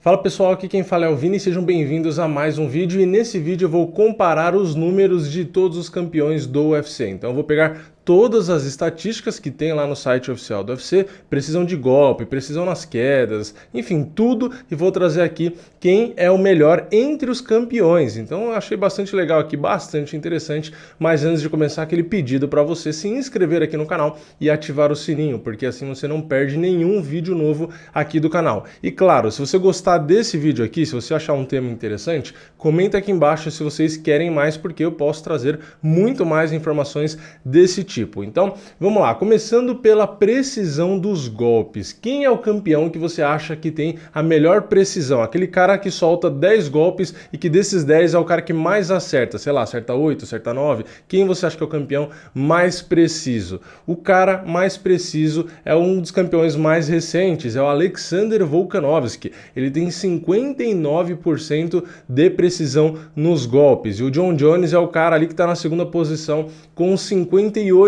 Fala pessoal, aqui quem fala é o Vini, sejam bem-vindos a mais um vídeo e nesse vídeo eu vou comparar os números de todos os campeões do UFC. Então eu vou pegar todas as estatísticas que tem lá no site oficial do UFC, precisão de golpe, precisão nas quedas, enfim, tudo, e vou trazer aqui quem é o melhor entre os campeões. Então eu achei bastante legal aqui, bastante interessante, mas antes de começar aquele pedido para você se inscrever aqui no canal e ativar o sininho, porque assim você não perde nenhum vídeo novo aqui do canal. E claro, se você gostar desse vídeo aqui, se você achar um tema interessante, comenta aqui embaixo se vocês querem mais, porque eu posso trazer muito mais informações desse tipo. Então, vamos lá, começando pela precisão dos golpes. Quem é o campeão que você acha que tem a melhor precisão? Aquele cara que solta 10 golpes e que desses 10 é o cara que mais acerta, sei lá, acerta 8, acerta 9. Quem você acha que é o campeão mais preciso? O cara mais preciso é um dos campeões mais recentes, é o Alexander Volkanovski. Ele tem 59% de precisão nos golpes. E o Jon Jones é o cara ali que está na segunda posição com 58%,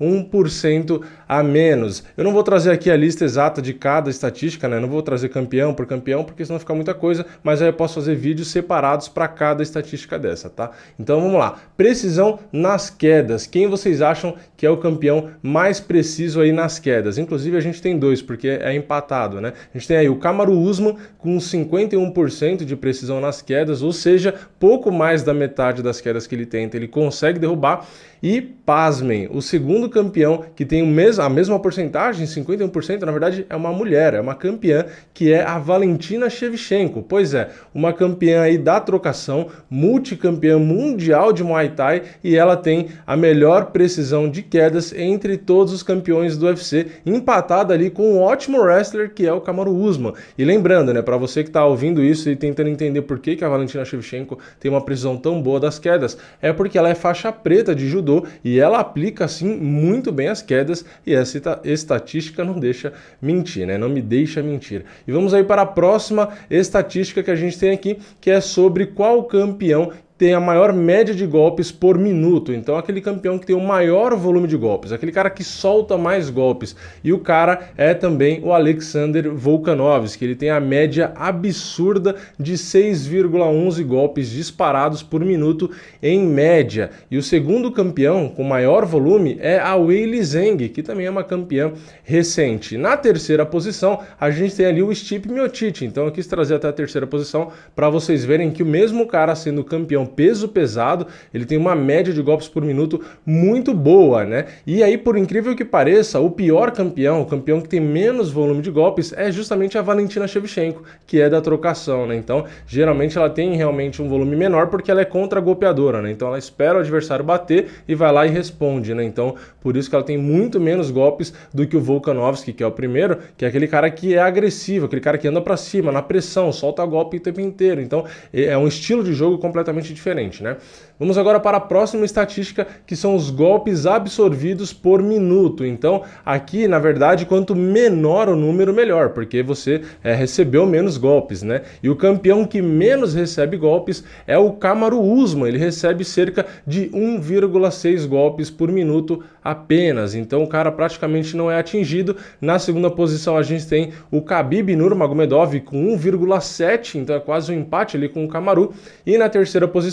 1% a menos. Eu não vou trazer aqui a lista exata de cada estatística, né? Não vou trazer campeão por campeão, porque senão fica muita coisa, mas aí eu posso fazer vídeos separados para cada estatística dessa, tá? Então vamos lá. Precisão nas quedas. Quem vocês acham que é o campeão mais preciso aí nas quedas? Inclusive a gente tem dois, porque é empatado, né? A gente tem aí o Kamaru Usman com 51% de precisão nas quedas, ou seja, pouco mais da metade das quedas que ele tenta, ele consegue derrubar. E, pasmem, o segundo campeão que tem a mesma porcentagem, 51%, na verdade é uma mulher, é uma campeã, que é a Valentina Shevchenko. Pois é, uma campeã aí da trocação, multicampeã mundial de Muay Thai, e ela tem a melhor precisão de quedas entre todos os campeões do UFC, empatada ali com um ótimo wrestler que é o Kamaru Usman. E lembrando, né, para você que está ouvindo isso e tentando entender por que a Valentina Shevchenko tem uma precisão tão boa das quedas, é porque ela é faixa preta de judô e ela aplica assim muito bem as quedas, e essa estatística não deixa mentir, né? Não me deixa mentir. E vamos aí para a próxima estatística que a gente tem aqui, que é sobre qual campeão tem a maior média de golpes por minuto. Então aquele campeão que tem o maior volume de golpes, aquele cara que solta mais golpes. E o cara é também o Alexander Volkanovski, ele tem a média absurda de 6,11 golpes disparados por minuto em média. E o segundo campeão com maior volume é a Weili Zhang, que também é uma campeã recente. Na terceira posição, a gente tem ali o Stipe Miocic. Então eu quis trazer até a terceira posição para vocês verem que o mesmo cara sendo campeão peso pesado, ele tem uma média de golpes por minuto muito boa, né? E aí, por incrível que pareça, o pior campeão, o campeão que tem menos volume de golpes, é justamente a Valentina Shevchenko, que é da trocação, né? Então, geralmente ela tem realmente um volume menor porque ela é contra-golpeadora, né? Então ela espera o adversário bater e vai lá e responde, né? Então, por isso que ela tem muito menos golpes do que o Volkanovski, que é o primeiro, que é aquele cara que é agressivo, aquele cara que anda pra cima, na pressão, solta golpe o tempo inteiro. Então, é um estilo de jogo completamente diferente, né? Vamos agora para a próxima estatística, que são os golpes absorvidos por minuto. Então, aqui, na verdade, quanto menor o número, melhor, porque você recebeu menos golpes, né? E o campeão que menos recebe golpes é o Kamaru Usman, ele recebe cerca de 1,6 golpes por minuto apenas. Então, o cara praticamente não é atingido. Na segunda posição, a gente tem o Khabib Nurmagomedov com 1,7, então é quase um empate ali com o Kamaru. E na terceira posição,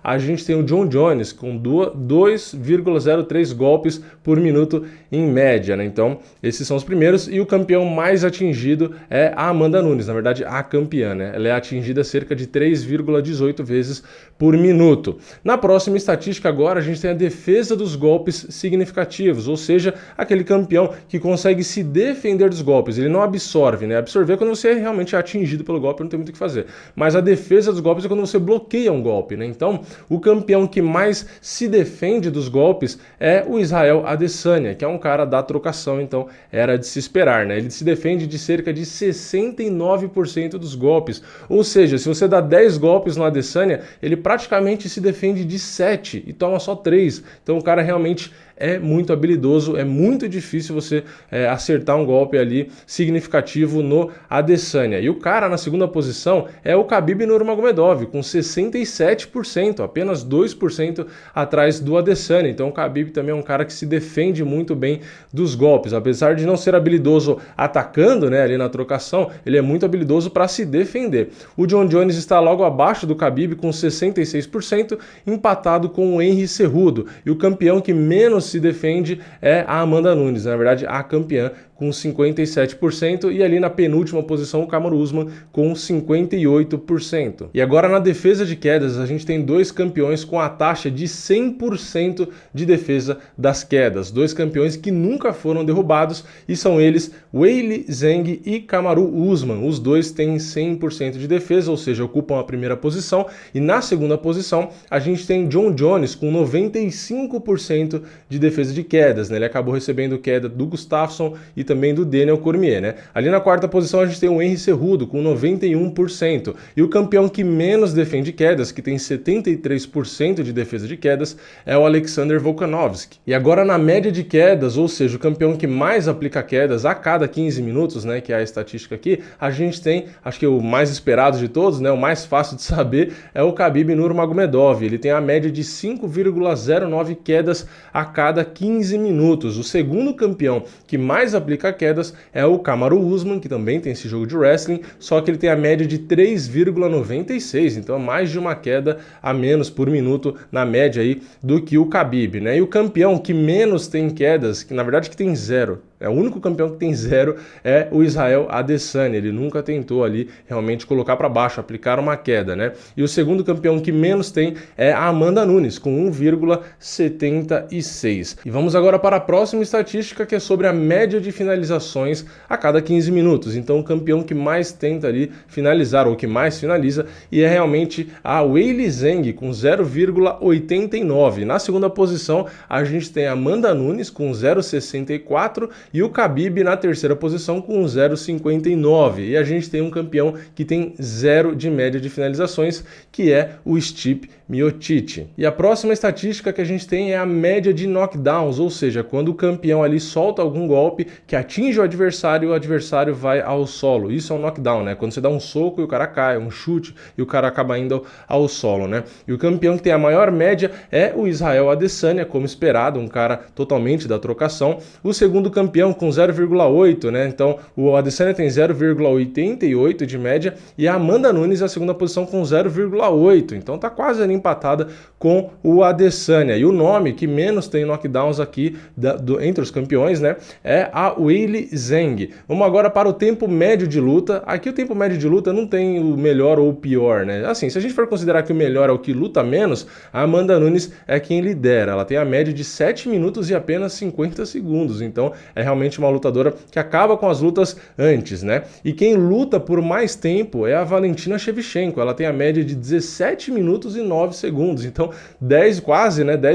a gente tem o Jon Jones com 2,03 golpes por minuto em média, né? Então, esses são os primeiros. E o campeão mais atingido é a Amanda Nunes, na verdade, a campeã, né? Ela é atingida cerca de 3,18 vezes por minuto. Na próxima estatística agora, a gente tem a defesa dos golpes significativos, ou seja, aquele campeão que consegue se defender dos golpes. Ele não absorve, né? Absorver é quando você realmente é atingido pelo golpe, não tem muito o que fazer. Mas a defesa dos golpes é quando você bloqueia um golpe, né? Então, o campeão que mais se defende dos golpes é o Israel Adesanya, que é um cara da trocação, então era de se esperar, né? Ele se defende de cerca de 69% dos golpes. Ou seja, se você dá 10 golpes no Adesanya, ele praticamente se defende de 7 e toma só 3. Então o cara realmente é muito habilidoso, é muito difícil você acertar um golpe ali significativo no Adesanya. E o cara na segunda posição é o Khabib Nurmagomedov, com 67%, apenas 2% atrás do Adesanya. Então o Khabib também é um cara que se defende muito bem dos golpes, apesar de não ser habilidoso atacando, né, ali na trocação, ele é muito habilidoso para se defender. O John Jones está logo abaixo do Khabib com 66%, empatado com o Henry Cejudo. E o campeão que menos se defende é a Amanda Nunes, na verdade a campeã, com 57%, e ali na penúltima posição o Kamaru Usman com 58%. E agora na defesa de quedas a gente tem dois campeões com a taxa de 100% de defesa das quedas, dois campeões que nunca foram derrubados, e são eles Weili Zhang e Kamaru Usman. Os dois têm 100% de defesa, ou seja, ocupam a primeira posição, e na segunda posição a gente tem John Jones com 95% de defesa de quedas, né? Ele acabou recebendo queda do Gustafsson e também do Daniel Cormier, né? Ali na quarta posição a gente tem o Henry Cejudo com 91%, e o campeão que menos defende quedas, que tem 73% de defesa de quedas, é o Alexander Volkanovski. E agora na média de quedas, ou seja, o campeão que mais aplica quedas a cada 15 minutos, né, que é a estatística aqui, a gente tem, acho que o mais esperado de todos, né, o mais fácil de saber, é o Khabib Nurmagomedov. Ele tem a média de 5,09 quedas a cada 15 minutos. O segundo campeão que mais aplica quedas é o Kamaru Usman, que também tem esse jogo de wrestling, só que ele tem a média de 3,96, então mais de uma queda a menos por minuto na média aí do que o Khabib, né? E o campeão que menos tem quedas, que na verdade que tem zero, o único campeão que tem zero, é o Israel Adesanya. Ele nunca tentou ali realmente colocar para baixo, aplicar uma queda, né? E o segundo campeão que menos tem é a Amanda Nunes, com 1,76. E vamos agora para a próxima estatística, que é sobre a média de finalizações a cada 15 minutos. Então o campeão que mais tenta ali finalizar, ou que mais finaliza, e é realmente a Weili Zhang, com 0,89. Na segunda posição a gente tem a Amanda Nunes com 0,64 e o Khabib na terceira posição com 0,59. E a gente tem um campeão que tem 0 de média de finalizações, que é o Stipe Miocic. E a próxima estatística que a gente tem é a média de knockdowns, ou seja, quando o campeão ali solta algum golpe que atinge o adversário vai ao solo. Isso é um knockdown, né? Quando você dá um soco e o cara cai, um chute e o cara acaba indo ao solo, né? E o campeão que tem a maior média é o Israel Adesanya, como esperado, um cara totalmente da trocação. O segundo campeão com 0,8, né? Então o Adesanya tem 0,88 de média e a Amanda Nunes a segunda posição com 0,8. Então tá quase ali empatada com o Adesanya. E o nome que menos tem knockdowns aqui entre os campeões, né, é a Weili Zhang. Vamos agora para o tempo médio de luta. Aqui o tempo médio de luta não tem o melhor ou o pior, né? Assim, se a gente for considerar que o melhor é o que luta menos, a Amanda Nunes é quem lidera. Ela tem a média de 7 minutos e apenas 50 segundos. Então é realmente uma lutadora que acaba com as lutas antes, né? E quem luta por mais tempo é a Valentina Shevchenko. Ela tem a média de 17 minutos e 9 segundos. Então 10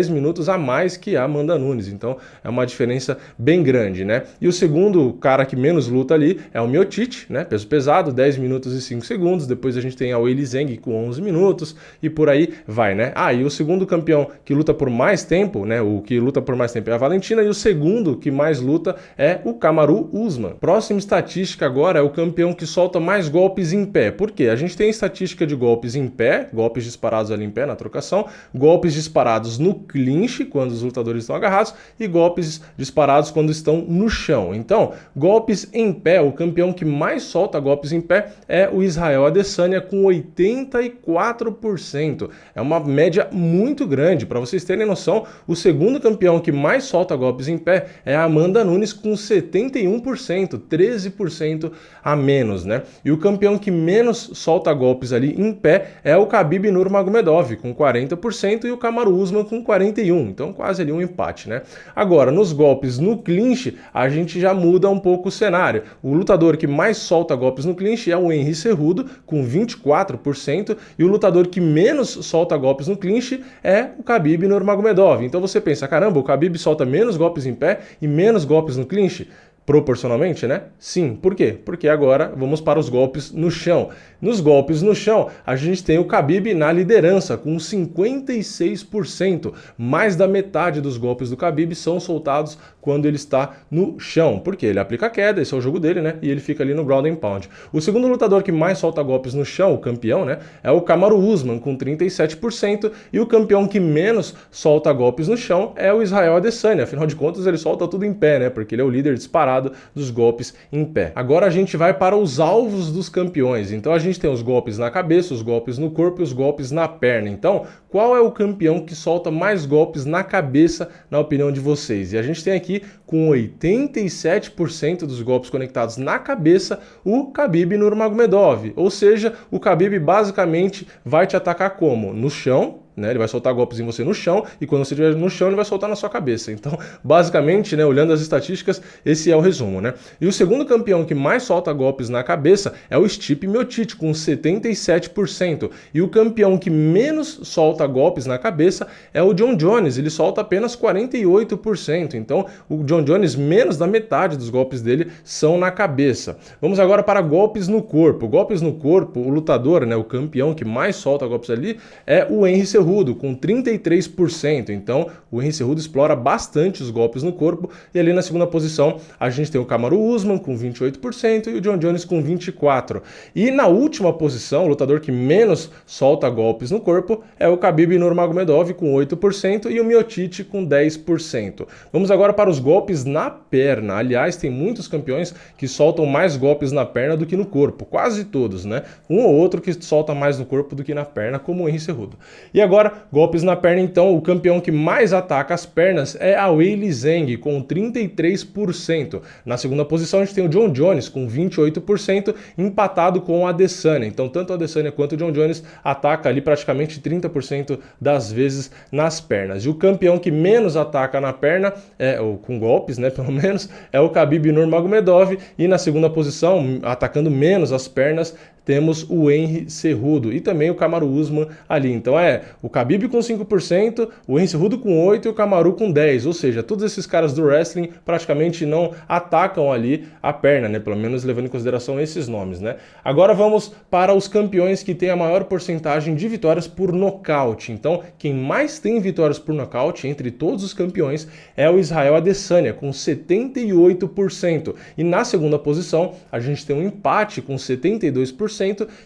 minutos a mais que a Amanda Nunes. Então é uma diferença bem grande, né? E o segundo cara que menos luta ali é o Miocic, né? Peso pesado, 10 minutos e 5 segundos. Depois a gente tem a Weili Zhang com 11 minutos e por aí vai, né? Ah, e o segundo campeão que luta por mais tempo, né? O que luta por mais tempo é a Valentina, e o segundo que mais luta é o Kamaru Usman. Próxima estatística agora é o campeão que solta mais golpes em pé. Por quê? A gente tem estatística de golpes em pé, golpes disparados ali em pé na trocação, golpes disparados no clinch, quando os lutadores estão agarrados, e golpes disparados quando estão no chão. Então, golpes em pé, o campeão que mais solta golpes em pé é o Israel Adesanya, com 84%. É uma média muito grande. Para vocês terem noção, o segundo campeão que mais solta golpes em pé é a Amanda Nunes, com 71%, 13% a menos, né? E o campeão que menos solta golpes ali em pé é o Khabib Nurmagomedov, com 40%, e o Kamaru Usman com 41%. Então quase ali um empate, né? Agora, nos golpes no clinch, a gente já muda um pouco o cenário. O lutador que mais solta golpes no clinch é o Henry Cejudo, com 24%, e o lutador que menos solta golpes no clinch é o Khabib Nurmagomedov. Então você pensa, caramba, o Khabib solta menos golpes em pé e menos golpes no clinch? proporcionalmente, né? Sim. Por quê? Porque agora vamos para os golpes no chão. Nos golpes no chão, a gente tem o Khabib na liderança, com 56%. Mais da metade dos golpes do Khabib são soltados quando ele está no chão. Porque ele aplica queda, esse é o jogo dele, né? E ele fica ali no ground and pound. O segundo lutador que mais solta golpes no chão, o campeão, né? É o Kamaru Usman, com 37%. E o campeão que menos solta golpes no chão é o Israel Adesanya. Afinal de contas, ele solta tudo em pé, né? Porque ele é o líder disparado dos golpes em pé. Agora a gente vai para os alvos dos campeões. Então a gente tem os golpes na cabeça, os golpes no corpo e os golpes na perna. Então, qual é o campeão que solta mais golpes na cabeça, na opinião de vocês? E a gente tem aqui, com 87% dos golpes conectados na cabeça, o Khabib Nurmagomedov. Ou seja, o Khabib basicamente vai te atacar como? No chão, né? Ele vai soltar golpes em você no chão e quando você estiver no chão ele vai soltar na sua cabeça. Então, basicamente, né, olhando as estatísticas, esse é o resumo, né? E o segundo campeão que mais solta golpes na cabeça é o Stipe Miocic, com 77%. E o campeão que menos solta golpes na cabeça é o Jon Jones, ele solta apenas 48%. Então, o Jon Jones, menos da metade dos golpes dele são na cabeça. Vamos agora para golpes no corpo. Golpes no corpo, o lutador, né, o campeão que mais solta golpes ali é o Henry Cejudo, com 33%. Então, o Henry Cejudo explora bastante os golpes no corpo. E ali na segunda posição, a gente tem o Kamaru Usman com 28% e o Jon Jones com 24%. E na última posição, o lutador que menos solta golpes no corpo é o Khabib Nurmagomedov com 8% e o Miocic com 10%. Vamos agora para os golpes na perna. Aliás, tem muitos campeões que soltam mais golpes na perna do que no corpo. Quase todos, né? Um ou outro que solta mais no corpo do que na perna, como o Henry Cejudo. E agora, golpes na perna, então, o campeão que mais ataca as pernas é a Weili Zhang, com 33%. Na segunda posição, a gente tem o Jon Jones, com 28%, empatado com o Adesanya. Então, tanto o Adesanya quanto o Jon Jones ataca ali praticamente 30% das vezes nas pernas. E o campeão que menos ataca na perna, ou com golpes, né, pelo menos, é o Khabib Nurmagomedov. E na segunda posição, atacando menos as pernas, temos o Henry Cejudo e também o Kamaru Usman ali. Então o Khabib com 5%, o Henry Cejudo com 8% e o Kamaru com 10%. Ou seja, todos esses caras do wrestling praticamente não atacam ali a perna, né? Pelo menos levando em consideração esses nomes, né? Agora vamos para os campeões que têm a maior porcentagem de vitórias por nocaute. Então, quem mais tem vitórias por nocaute entre todos os campeões é o Israel Adesanya, com 78%. E na segunda posição, a gente tem um empate com 72%,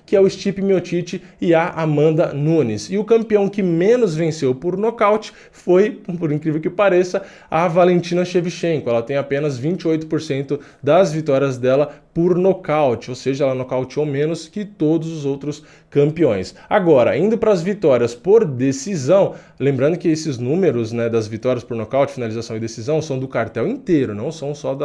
que é o Stipe Miocic e a Amanda Nunes. E o campeão que menos venceu por nocaute foi, por incrível que pareça, a Valentina Shevchenko. Ela tem apenas 28% das vitórias dela por nocaute, ou seja, ela nocauteou menos que todos os outros campeões. Agora, indo para as vitórias por decisão, lembrando que esses números, né, das vitórias por nocaute, finalização e decisão são do cartel inteiro, não são só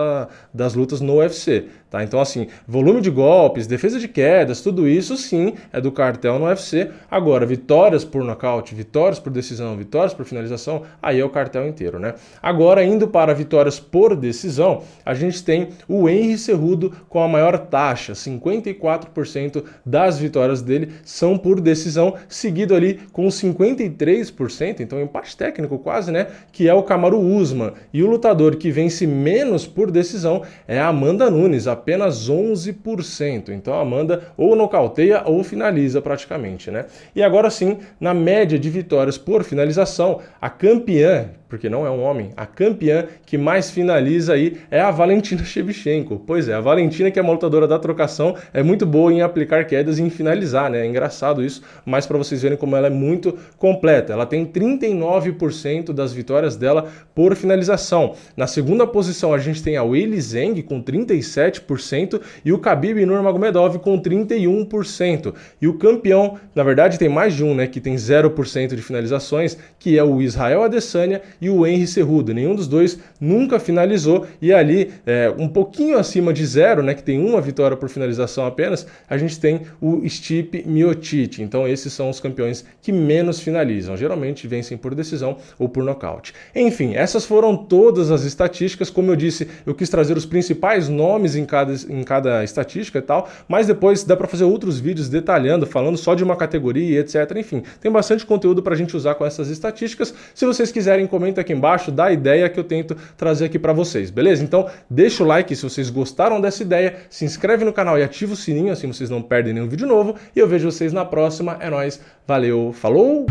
das lutas no UFC, tá? Então, assim, volume de golpes, defesa de quedas, tudo isso sim é do cartel no UFC. Agora, vitórias por nocaute, vitórias por decisão, vitórias por finalização, aí é o cartel inteiro, né? Agora, indo para vitórias por decisão, a gente tem o Henry Cejudo com a maior taxa, 54% das vitórias dele são por decisão, seguido ali com 53%, então empate técnico quase, né, que é o Kamaru Usman. E o lutador que vence menos por decisão é a Amanda Nunes, apenas 11%. Então a Amanda ou nocauteia ou finaliza praticamente, né? E agora sim, na média de vitórias por finalização, a campeã, porque não é um homem, a campeã que mais finaliza aí é a Valentina Shevchenko. Pois é, a Valentina, que é uma lutadora da trocação, é muito boa em aplicar quedas e em finalizar, né? É engraçado isso, mas para vocês verem como ela é muito completa. Ela tem 39% das vitórias dela por finalização. Na segunda posição a gente tem a Weili Zhang com 37% e o Khabib Nurmagomedov com 31%. E o campeão, na verdade tem mais de um, né, que tem 0% de finalizações, que é o Israel Adesanya e o Henry Cejudo. Nenhum dos dois nunca finalizou e ali um pouquinho acima de zero, né, que tem uma vitória por finalização apenas, a gente tem o Stipe Miocic. Então esses são os campeões que menos finalizam, geralmente vencem por decisão ou por nocaute. Enfim, essas foram todas as estatísticas. Como eu disse, eu quis trazer os principais nomes em cada estatística e tal, mas depois da para fazer outros vídeos detalhando, falando só de uma categoria e etc. Enfim, tem bastante conteúdo para a gente usar com essas estatísticas. Se vocês quiserem, comenta aqui embaixo, dá a ideia que eu tento trazer aqui para vocês, beleza? Então, deixa o like se vocês gostaram dessa ideia, se inscreve no canal e ativa o sininho, assim vocês não perdem nenhum vídeo novo, e eu vejo vocês na próxima. É nóis, valeu, falou!